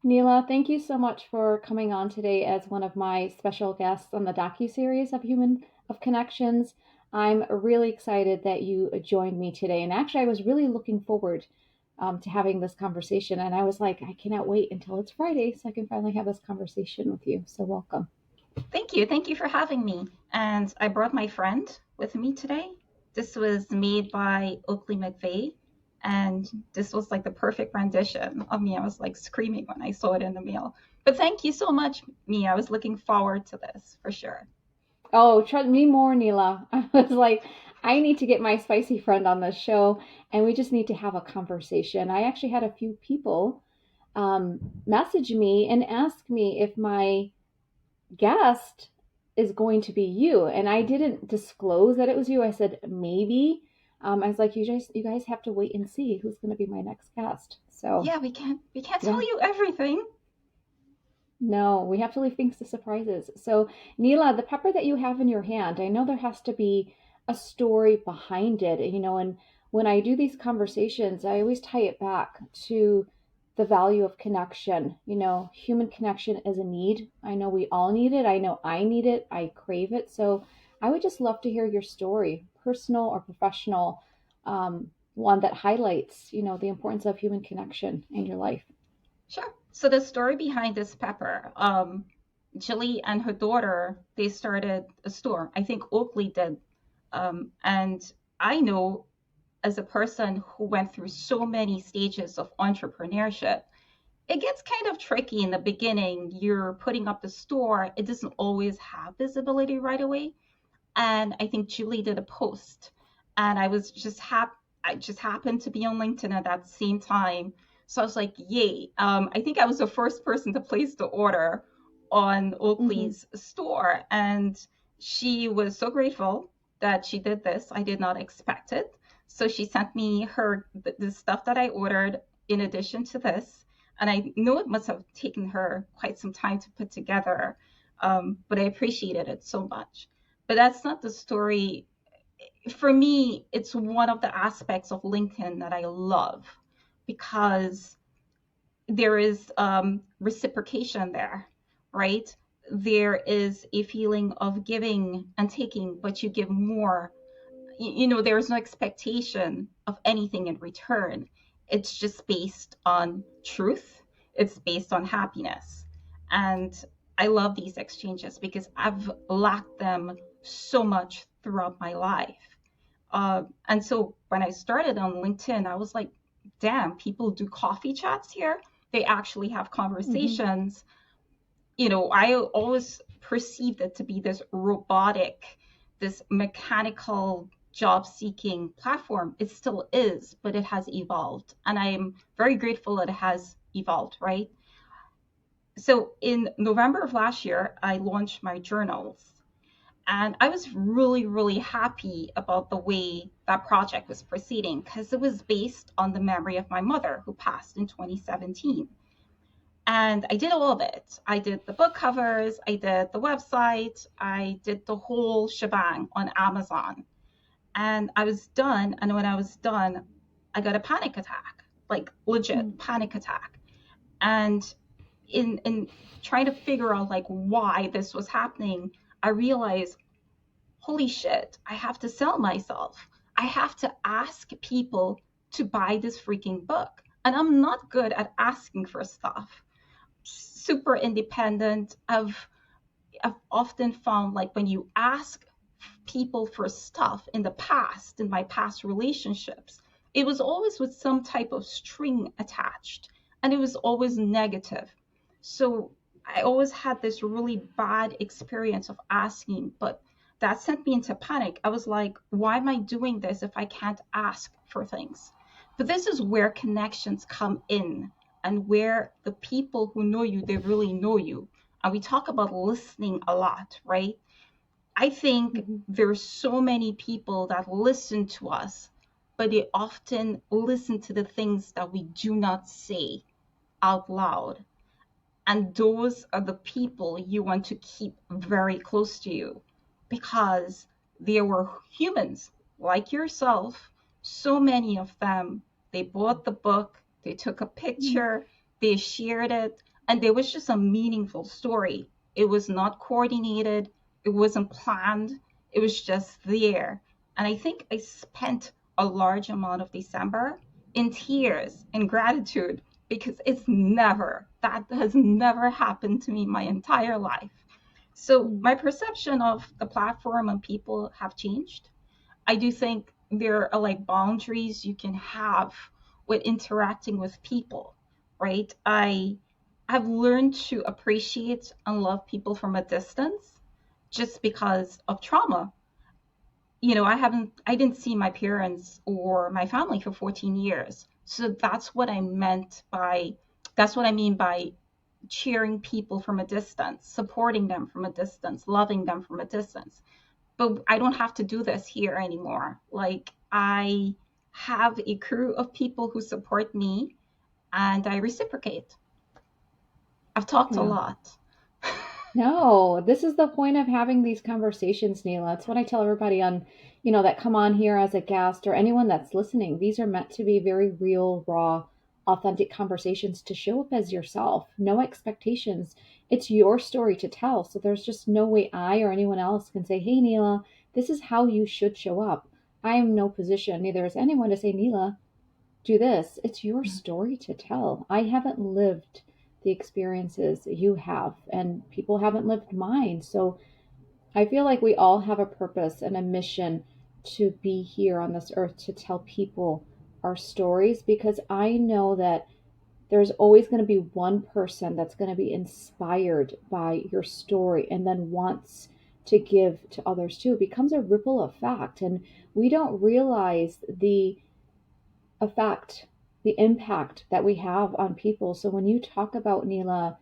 Neela, thank you so much for coming on today as one of my special guests on the docu-series of Human of Connections. I'm really excited that you joined me today. And actually, I was really looking forward to having this conversation. And I was like, I cannot wait until it's Friday so I can finally have this conversation with you. So welcome. Thank you. Thank you for having me. And I brought my friend with me today. This was made by Oakley McVeigh. And this was like the perfect rendition of me. I was like screaming when I saw it in the mail. But thank you so much, Mia. I was looking forward to this for sure. Oh, trust me more, Neela. I was like, I need to get my spicy friend on this show, and we just need to have a conversation. I actually had a few people message me and ask me if my guest is going to be you. And I didn't disclose that it was you. I said maybe. I was like, you guys have to wait and see who's going to be my next guest. So Yeah, we can't tell yeah, you everything. no, we have to leave things to surprises. So Neela, the pepper that you have in your hand, I know there has to be a story behind it, and when I do these conversations, I always tie it back to the value of connection. Human connection is a need. I know we all need it. I know I need it. I crave it. So I would just love to hear your story, personal or professional, one that highlights, the importance of human connection in your life. Sure. So the story behind this pepper, Jilly and her daughter, they started a store. I think Oakley did. And I know as a person who went through so many stages of entrepreneurship, it gets kind of tricky in the beginning. You're putting up the store, it doesn't always have visibility right away. And I think Julie did a post, and I just happened to be on LinkedIn at that same time. So I was like, yay. I think I was the first person to place the order on Hmm. Oakley's store. And she was so grateful that she did this. I did not expect it. So she sent me the stuff that I ordered in addition to this. And I know it must have taken her quite some time to put together, but I appreciated it so much. But that's not the story. For me, it's one of the aspects of LinkedIn that I love because there is reciprocation there, right? There is a feeling of giving and taking, but you give more. There's no expectation of anything in return. It's just based on truth, it's based on happiness. And I love these exchanges because I've lacked them so much throughout my life. And so when I started on LinkedIn, I was like, damn, people do coffee chats here. They actually have Hmm. conversations. I always perceived it to be this robotic, this mechanical job seeking platform. It still is, but it has evolved. And I'm very grateful that it has evolved, right? So in November of last year, I launched my journals. And I was really, really happy about the way that project was proceeding because it was based on the memory of my mother who passed in 2017. And I did all of it. I did the book covers, I did the website, I did the whole shebang on Amazon. And I was done. And when I was done, I got a panic attack, like legit panic attack. And in trying to figure out like why this was happening, I realized, holy shit, I have to sell myself. I have to ask people to buy this freaking book. And I'm not good at asking for stuff. Super independent. I've often found like when you ask people for stuff in the past, in my past relationships, it was always with some type of string attached and it was always negative. So I always had this really bad experience of asking, but that sent me into panic. I was like, why am I doing this if I can't ask for things? But this is where connections come in and where the people who know you, they really know you. And we talk about listening a lot, right? I think Hmm. there's so many people that listen to us, but they often listen to the things that we do not say out loud. And those are the people you want to keep very close to you because they were humans like yourself. So many of them, they bought the book, they took a picture, they shared it, And there was just a meaningful story. It was not coordinated, it wasn't planned, it was just there. And I think I spent a large amount of December in tears and gratitude because that has never happened to me my entire life. So Mm. my perception of the platform and people have changed. I do think there are like boundaries you can have with interacting with people, right? I've learned to appreciate and love people from a distance just because of trauma. I didn't see my parents or my family for 14 years. So that's what I mean by cheering people from a distance, supporting them from a distance, loving them from a distance. But I don't have to do this here anymore. Like, I have a crew of people who support me and I reciprocate. I've talked a Yeah. lot. No, this is the point of having these conversations, Neela. It's what I tell everybody on, that come on here as a guest or anyone that's listening. These are meant to be very real, raw, authentic conversations to show up as yourself. No expectations. It's your story to tell. So there's just no way I or anyone else can say, hey, Neela, this is how you should show up. I am no position, neither is anyone to say, Neela, do this. It's your story to tell. I haven't lived the experiences you have, and people haven't lived mine. So I feel like we all have a purpose and a mission to be here on this earth to tell people our stories because I know that there's always going to be one person that's going to be inspired by your story and then wants to give to others too. It becomes a ripple effect, and we don't realize the effect, the impact that we have on people. So when you talk about, Neela,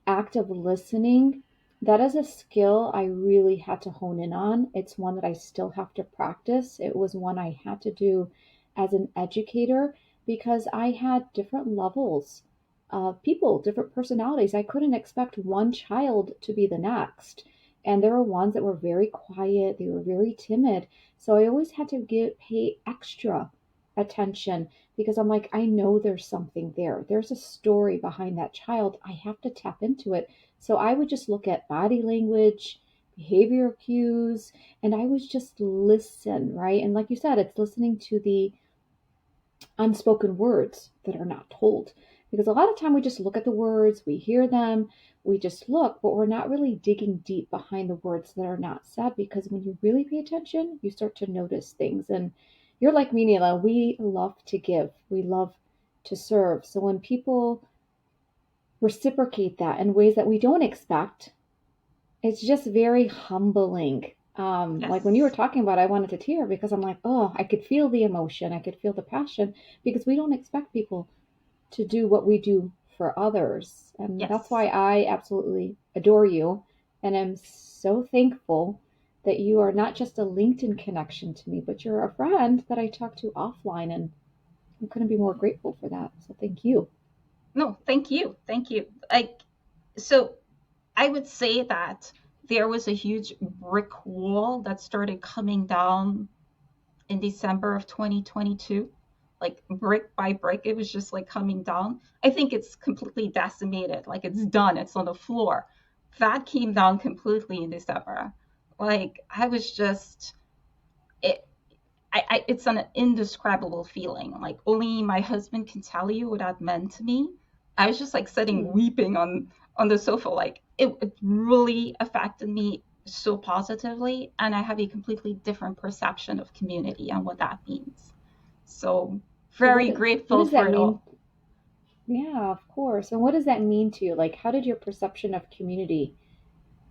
active listening, that is a skill I really had to hone in on. It's one that I still have to practice. It was one I had to do as an educator because I had different levels of people, different personalities. I couldn't expect one child to be the next. And there were ones that were very quiet, they were very timid. So I always had to pay extra attention because I'm like, I know there's something there. There's a story behind that child. I have to tap into it. So I would just look at body language, behavioral cues, and I would just listen, right? And like you said, it's listening to the unspoken words that are not told. Because a lot of time we just look at the words, we hear them, we just look, but we're not really digging deep behind the words that are not said. Because when you really pay attention, you start to notice things. And you're like me, Neela, we love to give, we love to serve. So when people reciprocate that in ways that we don't expect, it's just very humbling. Like when you were Yes. talking about it, I wanted to tear because I'm like, oh, I could feel the emotion, I could feel the passion because we don't expect people to do what we do for others. And that's Yes. why I absolutely adore you. And I'm so thankful that you are not just a LinkedIn connection to me, but you're a friend that I talk to offline. And I couldn't be more grateful for that. So thank you. No, thank you. Thank you. So I would say that there was a huge brick wall that started coming down in December of 2022, like brick by brick. It was just like coming down. I think it's completely decimated, like it's done, it's on the floor. That came down completely in December. Like I was just, it, it's an indescribable feeling. Like only my husband can tell you what that meant to me. I was just like sitting Hmm. weeping on the sofa. Like it really affected me so positively, and I have a completely different perception of community and what that means. So So very what grateful does for that it mean? all. Yeah, of course. And what does that mean to you? Like, how did your perception of community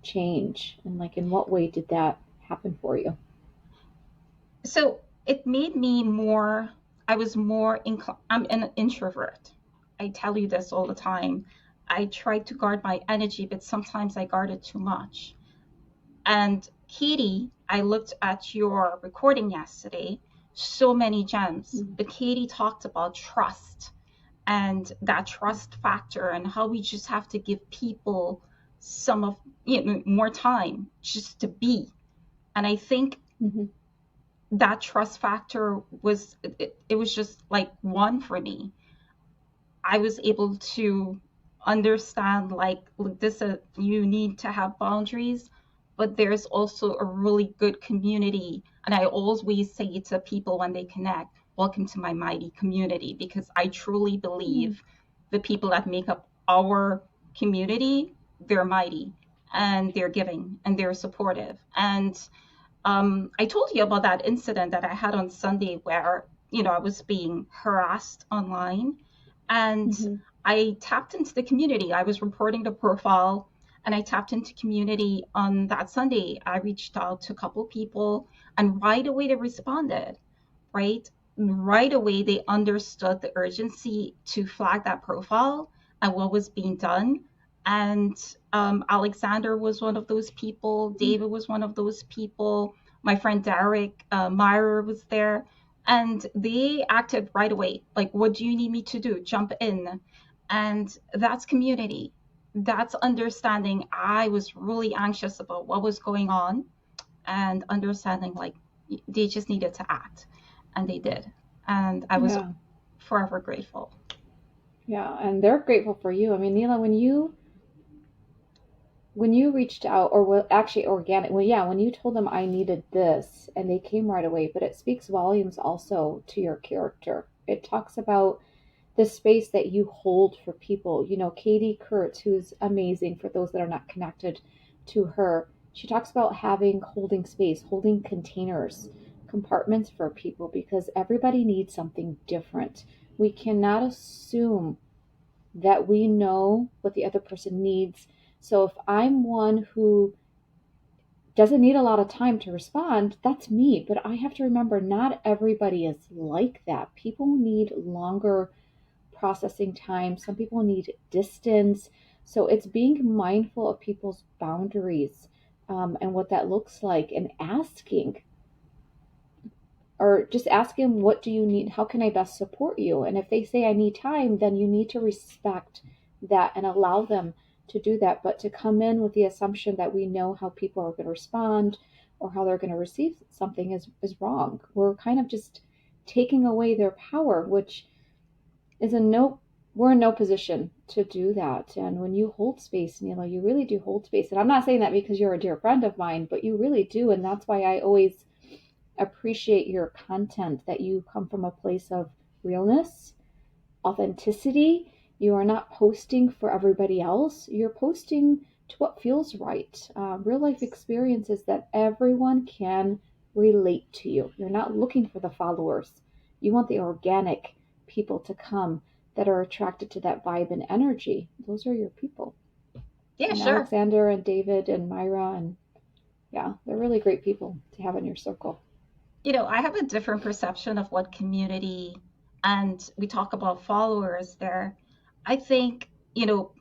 change? And like, in what way did that happen for you? So it made me more. I was more. I'm an introvert. I tell you this all the time. I try to guard my energy, but sometimes I guard it too much. And Katie, I looked at your recording yesterday, so many gems. Mm. But Katie talked about trust and that trust factor and how we just have to give people some of more time just to be. And I think Mm-hmm. that trust factor was it was just like one for me. I was able to understand like look, this you need to have boundaries, but there's also a really good community. And I always say to people when they connect, welcome to my mighty community, because I truly Mm-hmm. believe the people that make up our community, they're mighty and they're giving and they're supportive. And I told you about that incident that I had on Sunday where, I was being harassed online, and Mm-hmm. I tapped into the community. I was reporting the profile, and I tapped into community on that Sunday. I reached out to a couple people, and right away they responded, right? Right away, they understood the urgency to flag that profile and what was being done. And Alexander was one of those people. David was one of those people. My friend Derek Meyer was there. And they acted right away. Like, what do you need me to do? Jump in. And that's community. That's understanding. I was really anxious about what was going on, and understanding like they just needed to act, and they did, and I was Yeah. forever grateful. Yeah. And they're grateful for you. I mean, Neela, when you reached out, or well, actually organic, well, yeah, when you told them I needed this and they came right away, but it speaks volumes also to your character. It talks about the space that you hold for people. Katie Kurtz, who's amazing for those that are not connected to her, she talks about holding space, holding containers, compartments for people because everybody needs something different. We cannot assume that we know what the other person needs. So if I'm one who doesn't need a lot of time to respond, that's me. But I have to remember not everybody is like that. People need longer processing time. Some people need distance. So it's being mindful of people's boundaries, and what that looks like, and asking, or just ask him, what do you need? How can I best support you? And if they say I need time, then you need to respect that and allow them to do that. But to come in with the assumption that we know how people are going to respond or how they're going to receive something is wrong. We're kind of just taking away their power, which is in no we're in no position to do that. And when you hold space, Neela, you really do hold space. And I'm not saying that because you're a dear friend of mine, but you really do. And that's why I always appreciate your content, that you come from a place of realness, authenticity. You are not posting for everybody else. You're posting to what feels right. Real life experiences that everyone can relate to you. You're not looking for the followers. You want the organic people to come that are attracted to that vibe and energy. Those are your people. Yeah, And sure. Alexander and David and Myra, and yeah, they're really great people to have in your circle. I have a different perception of what community, and we talk about followers there. I think,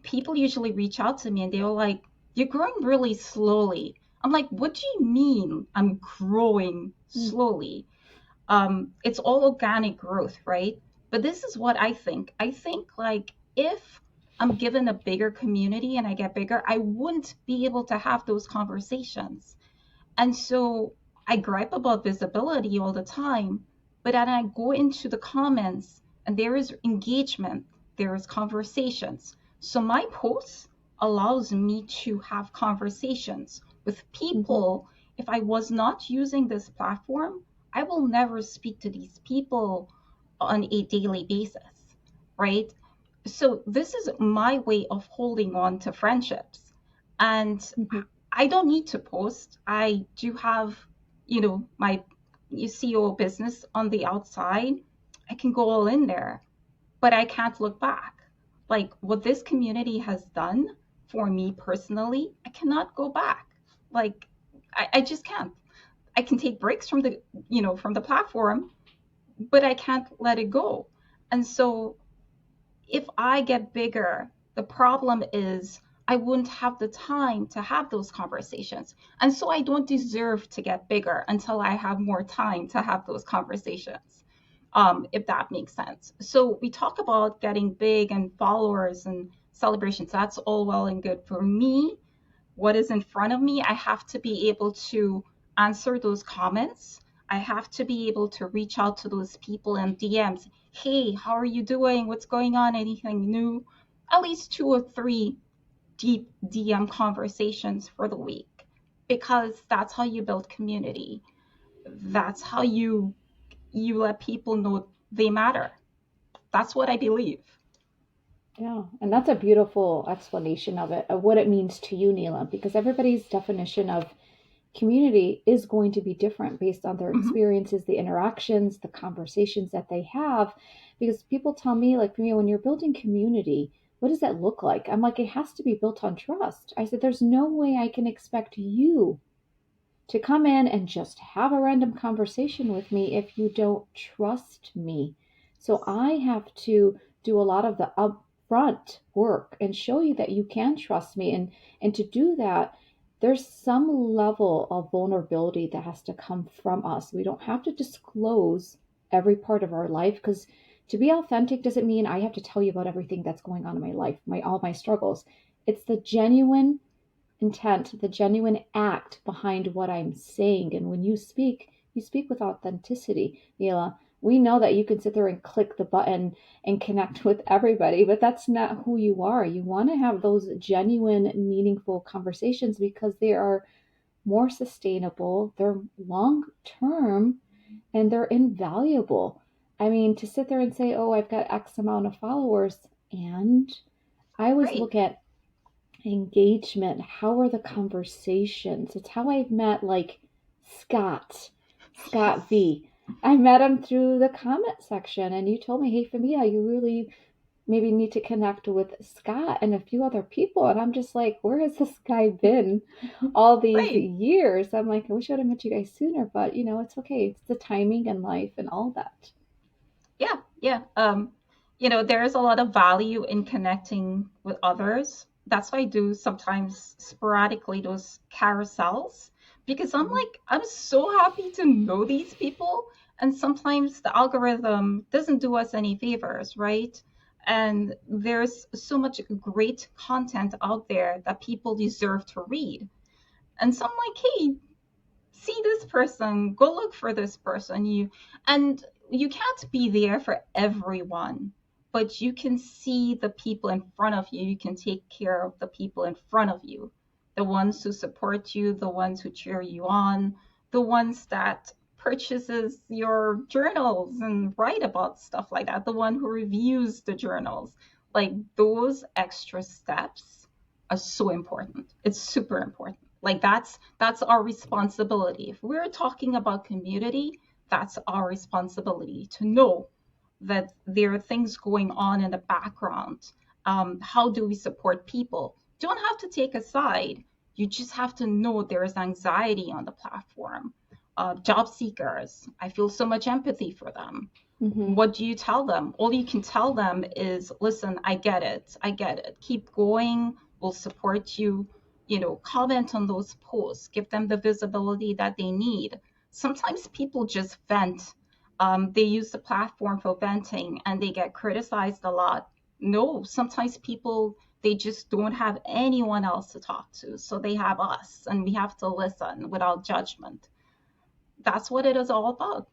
people usually reach out to me and they're like, you're growing really slowly. I'm like, what do you mean I'm growing Mm, slowly? It's all organic growth, right? But this is what I think. I think like if I'm given a bigger community and I get bigger, I wouldn't be able to have those conversations. And so I gripe about visibility all the time, but then I go into the comments and there is engagement, there is conversations. So my posts allows me to have conversations with mhm, people. If I was not using this platform, I will never speak to these people on a daily basis, right? So this is my way of holding on to friendships. And mhm, I don't need to post. I do have, my CEO business on the outside. I can go all in there, but I can't look back. Like what this community has done for me personally, I cannot go back. Like I just can't. I can take breaks from the platform, but I can't let it go. And so if I get bigger, the problem is I wouldn't have the time to have those conversations. And so I don't deserve to get bigger until I have more time to have those conversations, if that makes sense. So we talk about getting big and followers and celebrations. That's all well and good. For me, what is in front of me, I have to be able to answer those comments. I have to be able to reach out to those people in DMs. Hey, how are you doing? What's going on? Anything new? at least 2 or 3 deep DM conversations for the week, because that's how you build community. That's how you let people know they matter. That's what I believe. Yeah, and that's a beautiful explanation of it, of what it means to you, Neela, because everybody's definition of community is going to be different based on their Mm-hmm. experiences, the interactions, the conversations that they have. Because people tell me, like for me, when you're building community, what does that look like? I'm like, it has to be built on trust. I said, there's no way I can expect you to come in and just have a random conversation with me if you don't trust me. So I have to do a lot of the upfront work and show you that you can trust me. And to do that, there's some level of vulnerability that has to come from us. We don't have to disclose every part of our life, because to be authentic doesn't mean I have to tell you about everything that's going on in my life, my all my struggles. It's the genuine intent, the genuine act behind what I'm saying. And when you speak with authenticity, Neela. We know that you can sit there and click the button and connect with everybody, but that's not who you are. You want to have those genuine, meaningful conversations because they are more sustainable, they're long term, and they're invaluable. I mean, to sit there and say, oh, I've got X amount of followers, and I always Right. look at engagement. How are the conversations? It's how I've met like Scott, Scott Yes. V. I met him through the comment section, and you told me, hey, Famia, you really maybe need to connect with Scott and a few other people. And I'm just like, where has this guy been all these Right. years? I'm like, I wish I would have met you guys sooner, but it's okay. It's the timing and life and all that. Yeah, yeah. There's a lot of value in connecting with others. That's why I do sometimes sporadically those carousels, because Mhm. I'm so happy to know these people. And sometimes the algorithm doesn't do us any favors, right? And there's so much great content out there that people deserve to read. And so I'm like, hey, see this person, go look for this person. You can't be there for everyone, but you can see the people in front of you. You can take care of the people in front of you, the ones who support you, the ones who cheer you on, the ones that purchases your journals and write about stuff like that, the one who reviews the journals. Like, those extra steps are so important. It's super important. Like, that's our responsibility. If we're talking about community, that's our responsibility to know that there are things going on in the background. How do we support people? Don't have to take a side. You just have to know there is anxiety on the platform. Job seekers, I feel so much empathy for them. Mhm. What do you tell them? All you can tell them is, listen, I get it. I get it. Keep going. We'll support you. Comment on those posts, give them the visibility that they need. Sometimes people just vent. They use the platform for venting and they get criticized a lot. No, sometimes people, they just don't have anyone else to talk to. So they have us and we have to listen without judgment. That's what it is all about.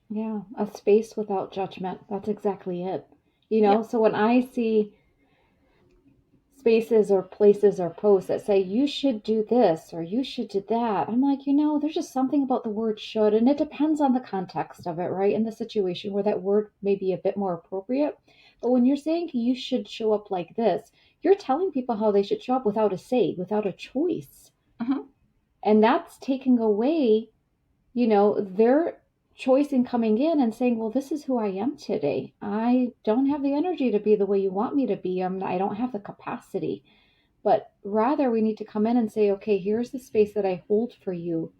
Yeah, a space without judgment. That's exactly it. Yeah. So when I see spaces or places or posts that say you should do this or you should do that, I'm like, there's just something about the word should, and it depends on the context of it, right? In the situation where that word may be a bit more appropriate. But when you're saying you should show up like this, you're telling people how they should show up without a say, without a choice. Mhm. And that's taking away their choice in coming in and saying, well, this is who I am today. I don't have the energy to be the way you want me to be. I don't have the capacity. But rather, we need to come in and say, okay, here's the space that I hold for you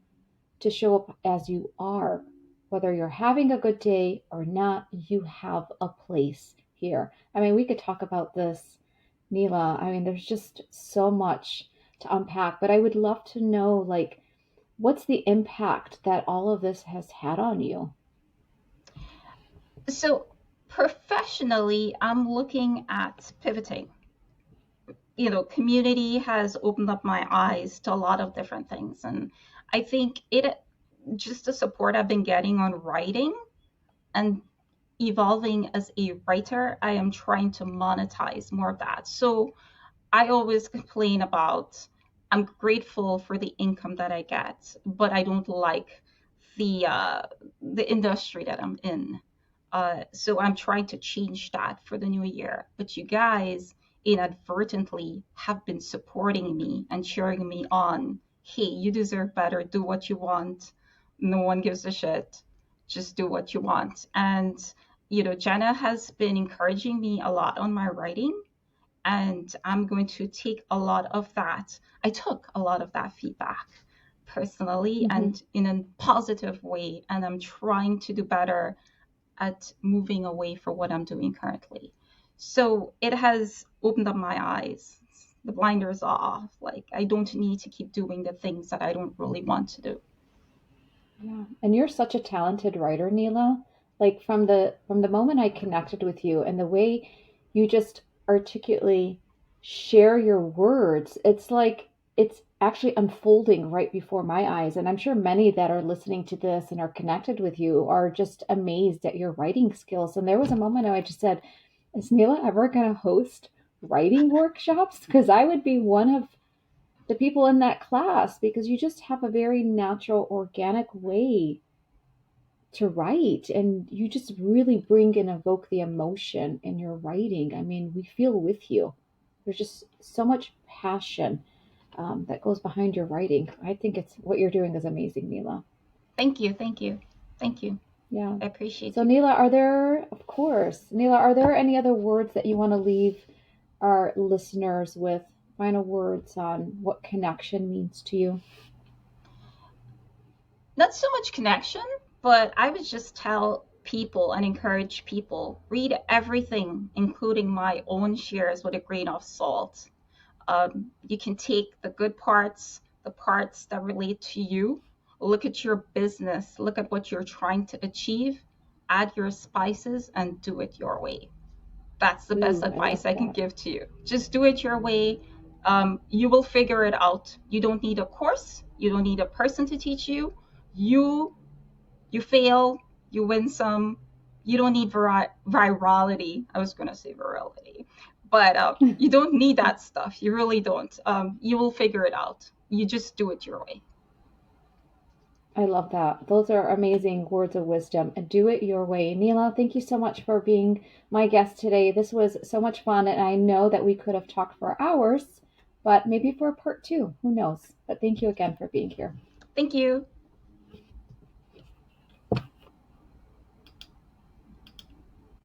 to show up as you are. Whether you're having a good day or not, you have a place here. I mean, we could talk about this, Neela. I mean, there's just so much to unpack, but I would love to know, like, what's the impact that all of this has had on you? So professionally, I'm looking at pivoting. Community has opened up my eyes to a lot of different things. And I think it just the support I've been getting on writing and evolving as a writer, I am trying to monetize more of that. So I always complain about I'm grateful for the income that I get, but I don't like the uh, the industry that I'm in. So I'm trying to change that for the new year. But you guys inadvertently have been supporting me and cheering me on. Hey, you deserve better. Do what you want. No one gives a shit. Just do what you want. And Jenna has been encouraging me a lot on my writing, and I'm going to take a lot of that. I took a lot of that feedback personally Hmm. and in a positive way, and I'm trying to do better at moving away from what I'm doing currently. So it has opened up my eyes. The blinders are off. Like, I don't need to keep doing the things that I don't really want to do. Yeah. And you're such a talented writer, Neela. Like from the moment I connected with you and the way you just articulately share your words, it's like it's actually unfolding right before my eyes. And I'm sure many that are listening to this and are connected with you are just amazed at your writing skills. And there was a moment I just said, is Neela ever going to host writing workshops? Because I would be one of the people in that class because you just have a very natural, organic way to write and you just really bring and evoke the emotion in your writing. I mean, we feel with you. There's just so much passion that goes behind your writing. I think it's what you're doing is amazing, Neela. Thank you. Thank you. Thank you. Yeah. I appreciate So, you. Neela, are there, of course, Neela, are there any other words that you want to leave our listeners with? Final words on what connection means to you? Not so much connection, but I would just tell people and encourage people read everything, including my own shares, with a grain of salt. You can take the good parts, the parts that relate to you, look at your business, look at what you're trying to achieve, add your spices, and do it your way. That's the best Ooh, I love advice I can that. give to you. Just do it your way. You will figure it out. You don't need a course. You don't need a person to teach you. You you fail, you win some. You don't need virality. I was gonna say virality, but you don't need that stuff. You really don't. You will figure it out. You just do it your way. I love that. Those are amazing words of wisdom. And do it your way. Neela, thank you so much for being my guest today. This was so much fun, and I know that we could have talked for hours, but maybe for a part two. Who knows? But thank you again for being here. Thank you.